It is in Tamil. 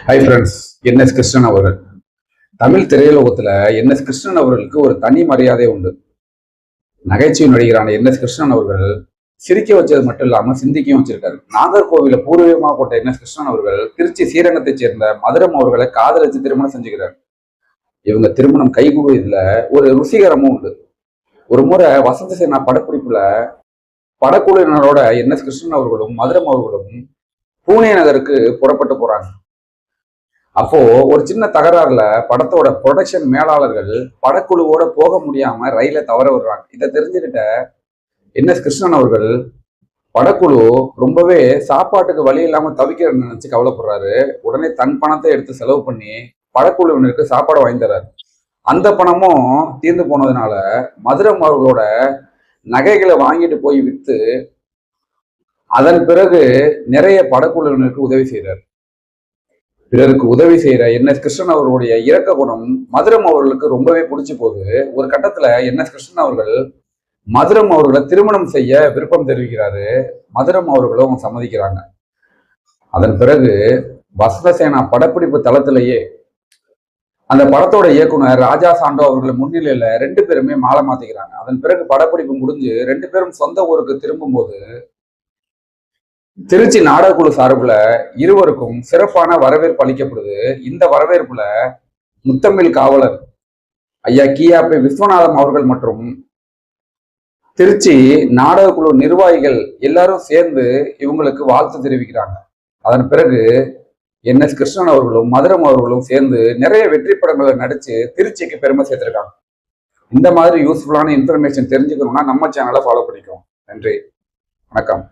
ஹை ஃப்ரெண்ட்ஸ், என்எஸ் கிருஷ்ணன் அவர்கள். தமிழ் திரையுலகத்துல என்எஸ் கிருஷ்ணன் அவர்களுக்கு ஒரு தனி மரியாதை உண்டு. நகைச்சுவை நடிகரான என்எஸ் கிருஷ்ணன் அவர்கள் சிரிக்க வச்சது மட்டும் இல்லாம சிந்திக்கவும் வச்சிருக்காரு. நாகர்கோவில பூர்வீகமாக கொண்ட என்எஸ் கிருஷ்ணன் அவர்கள் திருச்சி ஸ்ரீரங்கத்தை சேர்ந்த மதுரம் அவர்களை காதலிச்சு திருமணம் செஞ்சுக்கிறார். இவங்க திருமணம் கைகூடுவதில் ஒரு ருசிகரமும் உண்டு. ஒரு முறை வசந்த சேனா படப்பிடிப்புல படக்குழுவினரோட என்எஸ் கிருஷ்ணன் அவர்களும் மதுரம் அவர்களும் பூனே நகருக்கு புறப்பட்டு போறாங்க. அப்போ ஒரு சின்ன தகராறுல படத்தோட ப்ரொடக்ஷன் மேலாளர்கள் படக்குழுவோட போக முடியாம ரயில தவற விடுறாங்க. இதை தெரிஞ்சுக்கிட்ட என்எஸ் கிருஷ்ணன் அவர்கள் படக்குழு ரொம்பவே சாப்பாட்டுக்கு வழி இல்லாம தவிக்கிறன்னு நினைச்சு கவலைப்படுறாரு. உடனே தன் பணத்தை எடுத்து செலவு பண்ணி படக்குழுவினருக்கு சாப்பாடு வாங்கி தர்றாரு. அந்த பணமும் தீர்ந்து போனதுனால மதுரம் அவர்களோட நகைகளை வாங்கிட்டு போய் விற்று அதன் பிறகு நிறைய படக்குழுவினருக்கு உதவி செய்கிறார். பிறருக்கு உதவி செய்யற என்எஸ் கிருஷ்ணன் அவர்களுடைய இரக்க குணம் மதுரம் அவர்களுக்கு ரொம்பவே பிடிச்சி போகுது. ஒரு கட்டத்துல என்எஸ் கிருஷ்ணன் அவர்கள் மதுரம் அவர்களை திருமணம் செய்ய விருப்பம் தெரிவிக்கிறாரு. மதுரம் அவர்களும் சம்மதிக்கிறாங்க. அதன் பிறகு வசந்தசேனா படப்பிடிப்பு தளத்திலேயே அந்த படத்தோட இயக்குனர் ராஜா சாண்டோ அவர்கள் முன்னிலையில 2 பேருமே மாலை மாத்திக்கிறாங்க. அதன் பிறகு படப்பிடிப்பு முடிஞ்சு 2 பேரும் சொந்த ஊருக்கு திரும்பும் போது திருச்சி நாடகக்குழு சார்புல இருவருக்கும் சிறப்பான வரவேற்பு அளிக்கப்படுது. இந்த வரவேற்புல முத்தமிழ் காவலர் ஐயா கியாபி விஸ்வநாதம் அவர்கள் மற்றும் திருச்சி நாடகக்குழு நிர்வாகிகள் எல்லாரும் சேர்ந்து இவங்களுக்கு வாழ்த்து தெரிவிக்கிறாங்க. அதன் பிறகு என்எஸ் கிருஷ்ணன் அவர்களும் மதுரம் அவர்களும் சேர்ந்து நிறைய வெற்றி படங்களை நடிச்சு திருச்சிக்கு பெருமை சேர்த்திருக்காங்க. இந்த மாதிரி யூஸ்ஃபுல்லான இன்ஃபர்மேஷன் தெரிஞ்சுக்கணும்னா நம்ம சேனலை ஃபாலோ பண்ணிக்கோங்க. நன்றி, வணக்கம்.